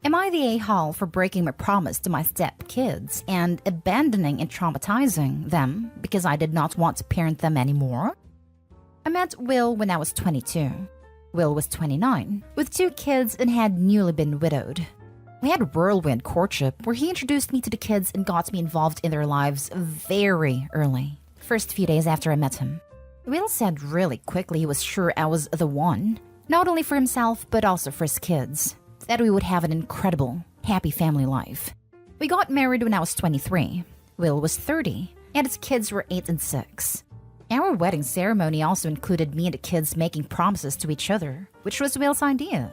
Am I the a-hole for breaking my promise to my stepkids and abandoning and traumatizing them because I did not want to parent them anymore? I met Will when I was 22. Will was 29, with 2 kids and had newly been widowed. We had a whirlwind courtship where he introduced me to the kids and got me involved in their lives very early, first few days after I met him. Will said really quickly he was sure I was the one, not only for himself but also for his kids, that we would have an incredible, happy family life. We got married when I was 23. Will was 30, and his kids were 8 and 6. Our wedding ceremony also included me and the kids making promises to each other, which was Will's idea.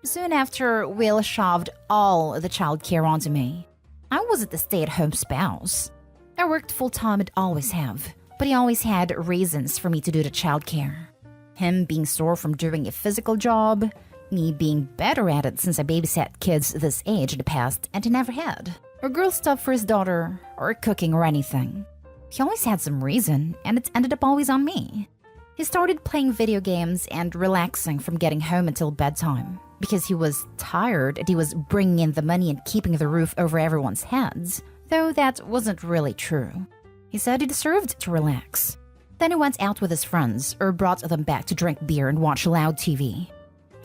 Soon after, Will shoved all the childcare onto me. I wasn't the stay-at-home spouse. I worked full-time and always have, but he always had reasons for me to do the childcare. Him being sore from doing a physical job, me being better at it since I babysat kids this age in the past and never had, or girl stuff for his daughter, or cooking or anything. He always had some reason, and it ended up always on me. He started playing video games and relaxing from getting home until bedtime, because he was tired and he was bringing in the money and keeping the roof over everyone's heads, though that wasn't really true. He said he deserved to relax. Then he went out with his friends, or brought them back to drink beer and watch loud TV.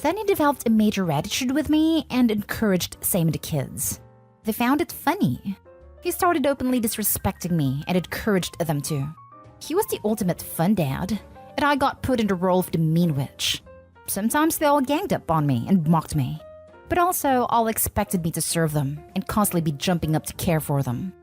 Then he developed a major attitude with me and encouraged same to kids. They found it funny. He started openly disrespecting me and encouraged them to. He was the ultimate fun dad, and I got put in the role of the mean witch. Sometimes they all ganged up on me and mocked me, but also all expected me to serve them and constantly be jumping up to care for them.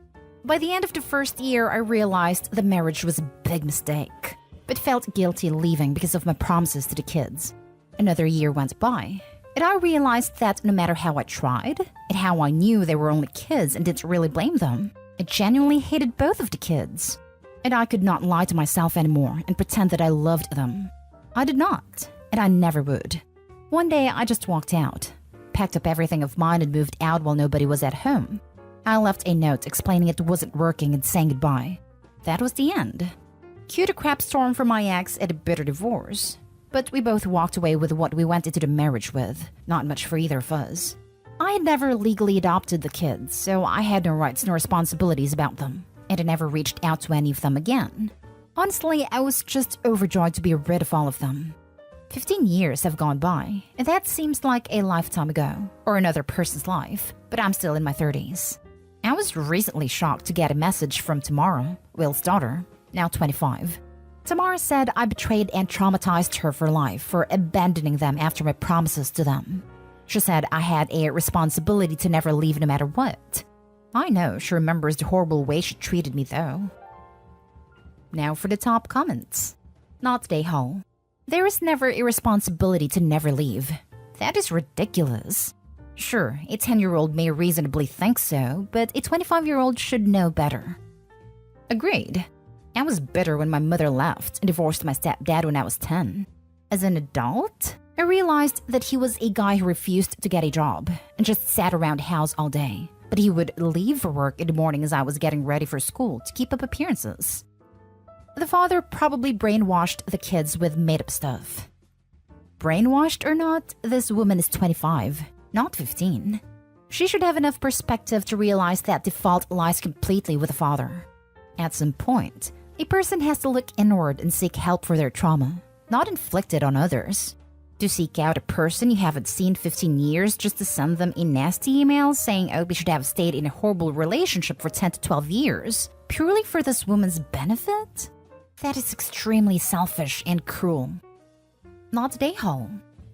By the end of the first year, I realized the marriage was a big mistake, but felt guilty leaving because of my promises to the kids. Another year went by, and I realized that no matter how I tried, and how I knew they were only kids and didn't really blame them, I genuinely hated both of the kids. And I could not lie to myself anymore and pretend that I loved them. I did not, and I never would. One day, I just walked out, packed up everything of mine and moved out while nobody was at home. I left a note explaining it wasn't working and saying goodbye. That was the end. Cue a crap storm for my ex and a bitter divorce. But we both walked away with what we went into the marriage with, not much for either of us. I had never legally adopted the kids, so I had no rights nor responsibilities about them, and I never reached out to any of them again. Honestly, I was just overjoyed to be rid of all of them. 15 years have gone by, and that seems like a lifetime ago, or another person's life, but I'm still in my 30s. I was recently shocked to get a message from Tamara, Will's daughter, now 25. Tamara said I betrayed and traumatized her for life for abandoning them after my promises to them. She said I had a responsibility to never leave no matter what. I know she remembers the horrible way she treated me though. Now for the top comments. Not day hole. There is never a responsibility to never leave. That is ridiculous. Sure, a 10-year-old may reasonably think so, but a 25-year-old should know better. Agreed. I was bitter when my mother left and divorced my stepdad when I was 10. As an adult, I realized that he was a guy who refused to get a job and just sat around the house all day. But he would leave for work in the morning as I was getting ready for school to keep up appearances. The father probably brainwashed the kids with made-up stuff. Brainwashed or not, this woman is 25, not 15. She should have enough perspective to realize that the fault lies completely with the father. At some point, a person has to look inward and seek help for their trauma, not inflict it on others. To seek out a person you haven't seen 15 years just to send them a nasty email saying, oh, we should have stayed in a horrible relationship for 10 to 12 years, purely for this woman's benefit? That is extremely selfish and cruel. Not day-hole.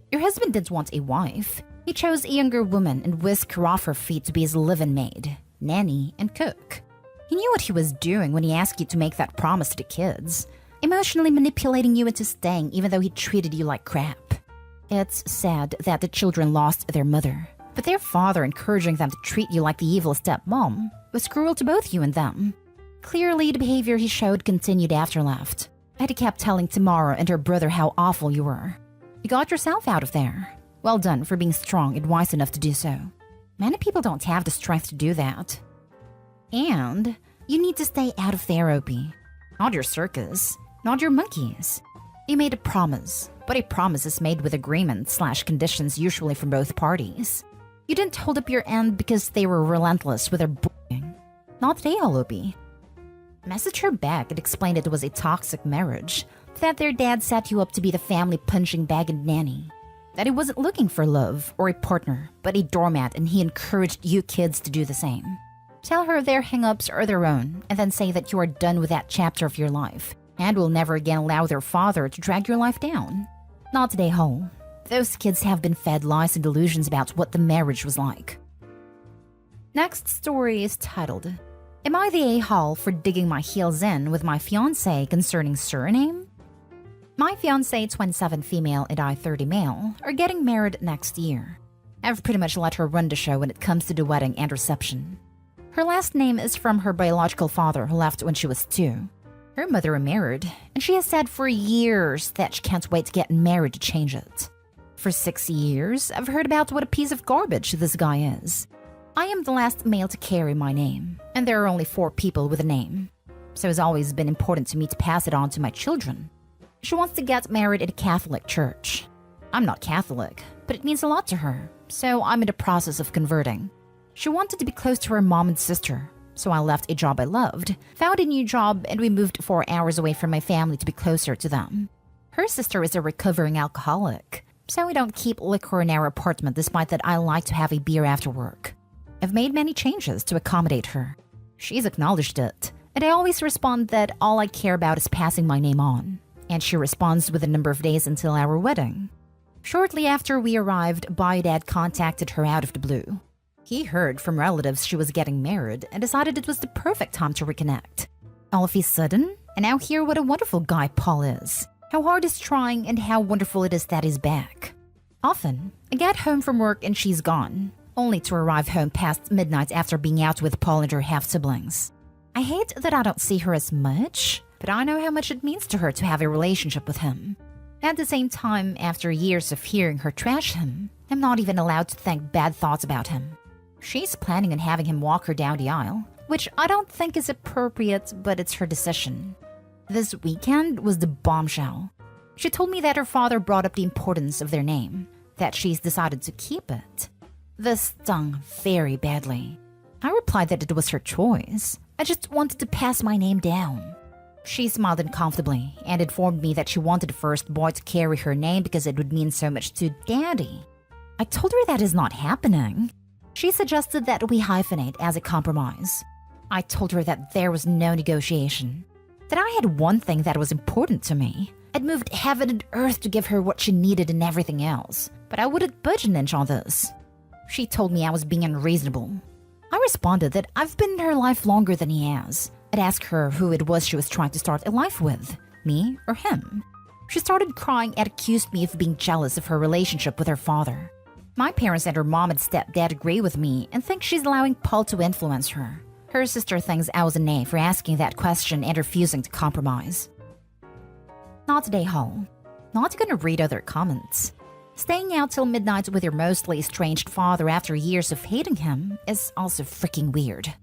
Your husband didn't want a wife. He chose a younger woman and whisked her off her feet to be his live-in maid, nanny, and cook. He knew what he was doing when he asked you to make that promise to the kids, emotionally manipulating you into staying even though he treated you like crap. It's sad that the children lost their mother, but their father encouraging them to treat you like the evil stepmom was cruel to both you and them. Clearly, the behavior he showed continued after left. Eddie kept telling Tamara and her brother how awful you were. You got yourself out of there. Well done for being strong and wise enough to do so. Many people don't have the strength to do that. And you need to stay out of there, Opie. Not your circus, not your monkeys. You made a promise, but a promise is made with agreement/conditions usually from both parties. You didn't hold up your end because they were relentless with their bullying. Not today, Holobi. Messaged her back and explained it was a toxic marriage, that their dad set you up to be the family punching bag and nanny, that he wasn't looking for love or a partner, but a doormat, and he encouraged you kids to do the same. Tell her their hang-ups are their own, and then say that you are done with that chapter of your life, and will never again allow their father to drag your life down. Not today, Ho. Those kids have been fed lies and delusions about what the marriage was like. Next story is titled, Am I the a-hole for digging my heels in with my fiancé concerning surname? My fiancé, 27 female and I 30 male, are getting married next year. I've pretty much let her run the show when it comes to the wedding and reception. Her last name is from her biological father who left when she was 2. Her mother remarried, and she has said for years that she can't wait to get married to change it. For 6 years, I've heard about what a piece of garbage this guy is. I am the last male to carry my name, and there are only 4 people with a name. So it's always been important to me to pass it on to my children. She wants to get married in a Catholic church. I'm not Catholic, but it means a lot to her, so I'm in the process of converting. She wanted to be close to her mom and sister, so I left a job I loved, found a new job, and we moved 4 hours away from my family to be closer to them. Her sister is a recovering alcoholic, so we don't keep liquor in our apartment despite that I like to have a beer after work. I've made many changes to accommodate her. She's acknowledged it, and I always respond that all I care about is passing my name on, and she responds with a number of days until our wedding. Shortly after we arrived, Dad contacted her out of the blue. He heard from relatives she was getting married and decided it was the perfect time to reconnect. All of a sudden, I now hear what a wonderful guy Paul is, how hard he's trying, and how wonderful it is that he's back. Often, I get home from work and she's gone, only to arrive home past midnight after being out with Paul and her half-siblings. I hate that I don't see her as much, but I know how much it means to her to have a relationship with him. At the same time, after years of hearing her trash him, I'm not even allowed to think bad thoughts about him. She's planning on having him walk her down the aisle, which I don't think is appropriate, but it's her decision. This weekend was the bombshell. She told me that her father brought up the importance of their name, that she's decided to keep it. This stung very badly. I replied that it was her choice. I just wanted to pass my name down. She smiled uncomfortably and informed me that she wanted the first boy to carry her name because it would mean so much to Daddy. I told her that is not happening. She suggested that we hyphenate as a compromise. I told her that there was no negotiation, that I had one thing that was important to me. I'd moved heaven and earth to give her what she needed and everything else, but I wouldn't budge an inch on this. She told me I was being unreasonable. I responded that I've been in her life longer than he has. I'd ask her who it was she was trying to start a life with, me or him. She started crying and accused me of being jealous of her relationship with her father. My parents and her mom and stepdad agree with me and think she's allowing Paul to influence her. Her sister thinks I was an A for asking that question and refusing to compromise. Not today, Hall. Not gonna read other comments. Staying out till midnight with your mostly estranged father after years of hating him is also freaking weird.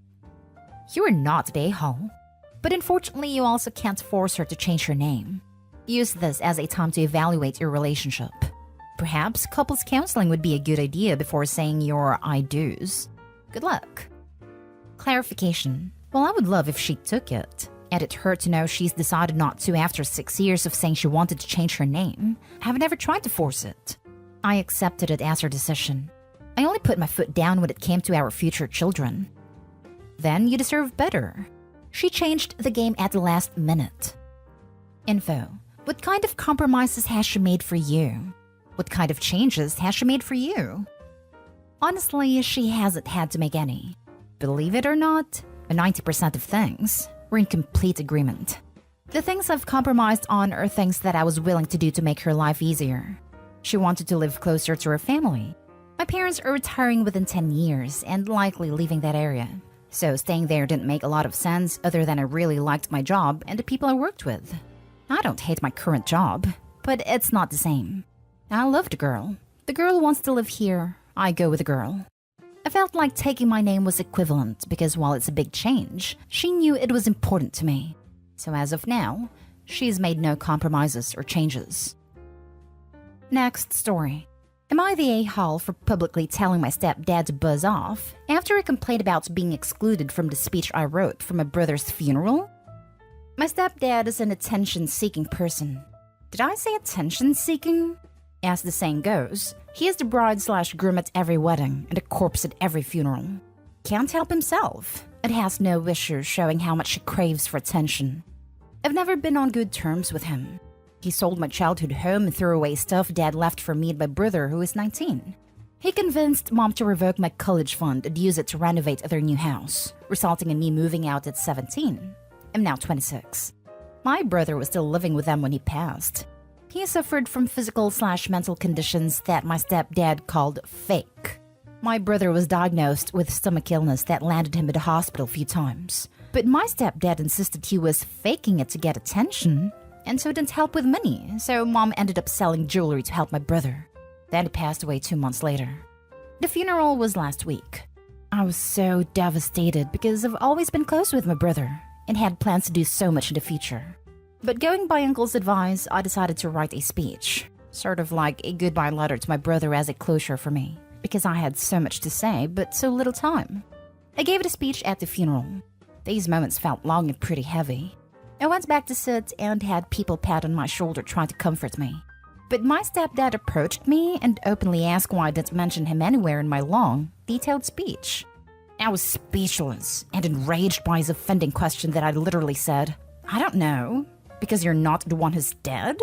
You are not a hole, but unfortunately you also can't force her to change her name. Use this as a time to evaluate your relationship. Perhaps couples counseling would be a good idea before saying your I do's. Good luck. Clarification. Well, I would love if she took it, and it hurt to know she's decided not to after 6 years of saying she wanted to change her name. I've never tried to force it. I accepted it as her decision. I only put my foot down when it came to our future children. Then you deserve better. She changed the game at the last minute. Info. What kind of compromises has she made for you? What kind of changes has she made for you? Honestly, she hasn't had to make any. Believe it or not, 90% of things, we're in complete agreement. The things I've compromised on are things that I was willing to do to make her life easier. She wanted to live closer to her family. My parents are retiring within 10 years and likely leaving that area. So staying there didn't make a lot of sense other than I really liked my job and the people I worked with. I don't hate my current job, but it's not the same. I love the girl. The girl wants to live here. I go with the girl. I felt like taking my name was equivalent because while it's a big change, she knew it was important to me. So as of now, she's made no compromises or changes. Next story. Am I the a-hole for publicly telling my stepdad to buzz off after he complained about being excluded from the speech I wrote for my brother's funeral? My stepdad is an attention-seeking person. Did I say attention-seeking? As the saying goes, he is the bride/groom at every wedding and a corpse at every funeral. Can't help himself and has no issue showing how much he craves for attention. I've never been on good terms with him. He sold my childhood home and threw away stuff Dad left for me and my brother, who is 19. He convinced Mom to revoke my college fund and use it to renovate their new house, resulting in me moving out at 17. I'm now 26. My brother was still living with them when he passed. He suffered from physical/mental conditions that my stepdad called fake. My brother was diagnosed with stomach illness that landed him at the hospital a few times. But my stepdad insisted he was faking it to get attention, and so it didn't help with money, so Mom ended up selling jewelry to help my brother. Then he passed away 2 months later. The funeral was last week. I was so devastated because I've always been close with my brother and had plans to do so much in the future. But going by Uncle's advice, I decided to write a speech, sort of like a goodbye letter to my brother as a closure for me, because I had so much to say but so little time. I gave it a speech at the funeral. These moments felt long and pretty heavy. I went back to sit and had people pat on my shoulder trying to comfort me. But my stepdad approached me and openly asked why I didn't mention him anywhere in my long, detailed speech. I was speechless and enraged by his offending question that I literally said, "I don't know, because you're not the one who's dead?"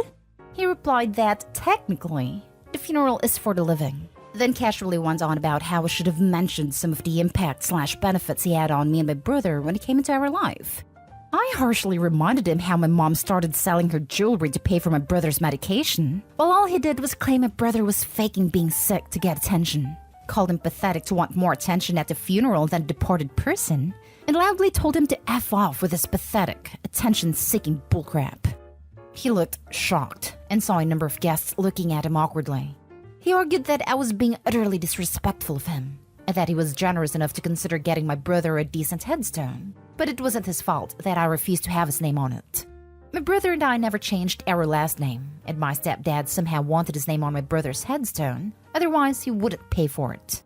He replied that, technically, the funeral is for the living. Then casually went on about how I should have mentioned some of the impact/benefits he had on me and my brother when he came into our life. I harshly reminded him how my mom started selling her jewelry to pay for my brother's medication, while all he did was claim my brother was faking being sick to get attention, called him pathetic to want more attention at the funeral than a departed person, and loudly told him to F off with his pathetic, attention-seeking bullcrap. He looked shocked and saw a number of guests looking at him awkwardly. He argued that I was being utterly disrespectful of him, and that he was generous enough to consider getting my brother a decent headstone. But it wasn't his fault that I refused to have his name on it. My brother and I never changed our last name, and my stepdad somehow wanted his name on my brother's headstone, otherwise he wouldn't pay for it.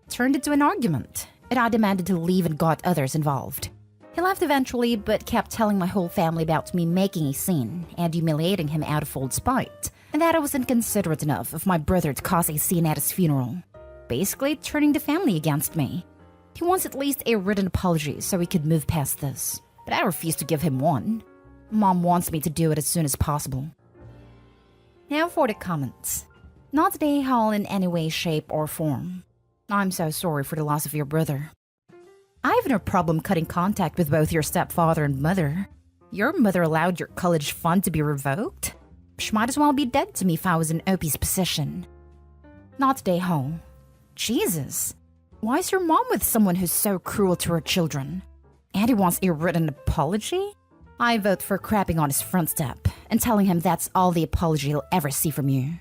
It turned into an argument, and I demanded to leave and got others involved. He left eventually, but kept telling my whole family about me making a scene and humiliating him out of old spite, and that I was inconsiderate enough of my brother to cause a scene at his funeral, basically turning the family against me. He wants at least a written apology so we could move past this, but I refuse to give him one. Mom wants me to do it as soon as possible. Now for the comments. Not the a-hole in any way, shape, or form. I'm so sorry for the loss of your brother. I have no problem cutting contact with both your stepfather and mother. Your mother allowed your college fund to be revoked? She might as well be dead to me if I was in Opie's position. Not the a-hole. Jesus. Why is your mom with someone who's so cruel to her children? And he wants a written apology? I vote for crapping on his front step and telling him that's all the apology he'll ever see from you.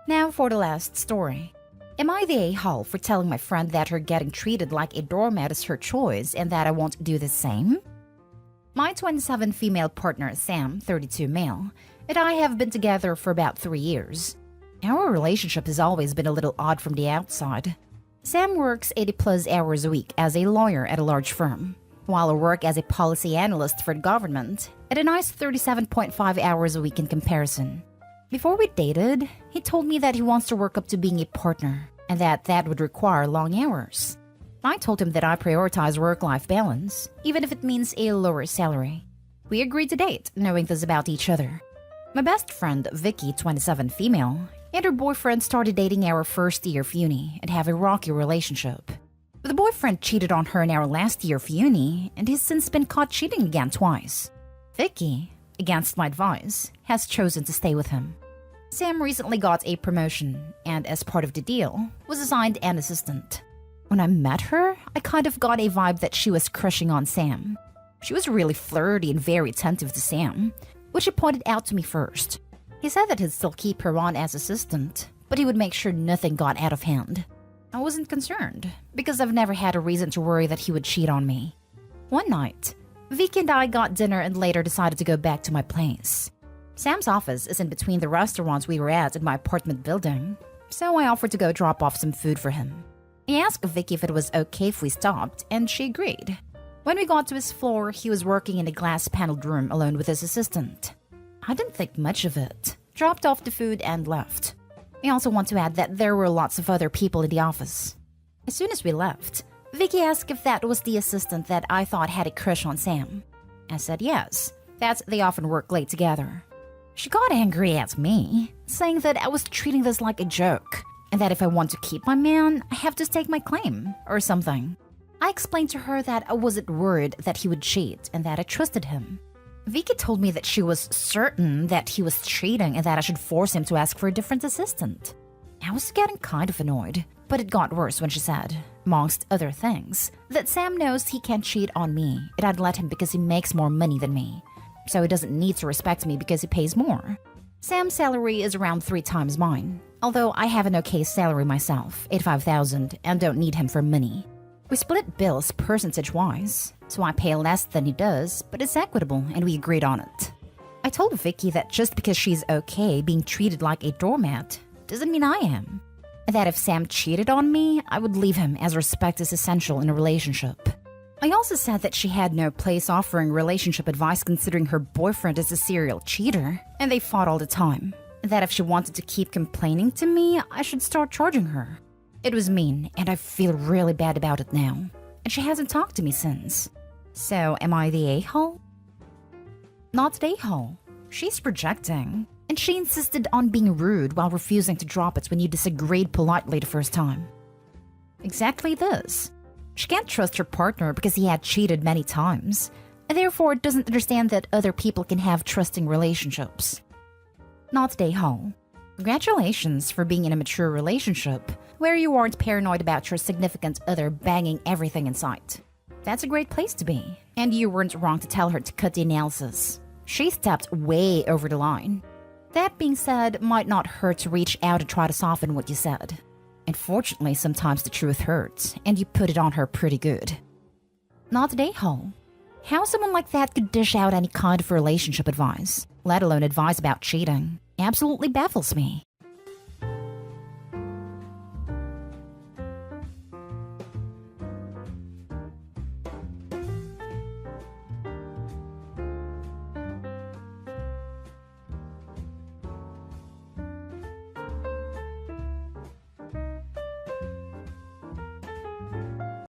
Now for the last story. Am I the a-hole for telling my friend that her getting treated like a doormat is her choice and that I won't do the same? My 27 female partner, Sam, 32 male, and I have been together for about 3 years. Our relationship has always been a little odd from the outside. Sam works 80+ hours a week as a lawyer at a large firm, while I work as a policy analyst for the government at a nice 37.5 hours a week in comparison. Before we dated, he told me that he wants to work up to being a partner and that would require long hours. I told him that I prioritize work-life balance, even if it means a lower salary. We agreed to date, knowing this about each other. My best friend, Vicky, 27 female, and her boyfriend started dating our first year of uni and have a rocky relationship. But the boyfriend cheated on her in our last year of uni and has since been caught cheating again twice. Vicky, against my advice, has chosen to stay with him. Sam recently got a promotion and, as part of the deal, was assigned an assistant. When I met her, I kind of got a vibe that she was crushing on Sam. She was really flirty and very attentive to Sam, which he pointed out to me first. He said that he'd still keep her on as assistant, but he would make sure nothing got out of hand. I wasn't concerned, because I've never had a reason to worry that he would cheat on me. One night, Vicky and I got dinner and later decided to go back to my place. Sam's office is in between the restaurants we were at in my apartment building, so I offered to go drop off some food for him. I asked Vicky if it was okay if we stopped, and she agreed. When we got to his floor, he was working in a glass-paneled room alone with his assistant. I didn't think much of it, dropped off the food and left. I also want to add that there were lots of other people in the office. As soon as we left, Vicky asked if that was the assistant that I thought had a crush on Sam. I said yes, that they often work late together. She got angry at me, saying that I was treating this like a joke, and that if I want to keep my man, I have to stake my claim, or something. I explained to her that I wasn't worried that he would cheat and that I trusted him. Vicky told me that she was certain that he was cheating and that I should force him to ask for a different assistant. I was getting kind of annoyed, but it got worse when she said, amongst other things, that Sam knows he can't cheat on me and I'd let him because he makes more money than me, so he doesn't need to respect me because he pays more. Sam's salary is around 3 times mine, although I have an okay salary myself, $85,000, and don't need him for money. We split bills percentage-wise, so I pay less than he does, but it's equitable and we agreed on it. I told Vicky that just because she's okay being treated like a doormat doesn't mean I am. And that if Sam cheated on me, I would leave him as respect is essential in a relationship. I also said that she had no place offering relationship advice considering her boyfriend is a serial cheater, and they fought all the time. That if she wanted to keep complaining to me, I should start charging her. It was mean, and I feel really bad about it now. And she hasn't talked to me since. So, am I the a-hole? Not the a-hole. She's projecting. And she insisted on being rude while refusing to drop it when you disagreed politely the first time. Exactly this. She can't trust her partner because he had cheated many times, and therefore doesn't understand that other people can have trusting relationships. Not the a-hole. Congratulations for being in a mature relationship where you aren't paranoid about your significant other banging everything in sight. That's a great place to be, and you weren't wrong to tell her to cut the analysis. She stepped way over the line. That being said, might not hurt to reach out and try to soften what you said. Unfortunately, sometimes the truth hurts, and you put it on her pretty good. Not the a-hole. How someone like that could dish out any kind of relationship advice, let alone advice about cheating, absolutely baffles me.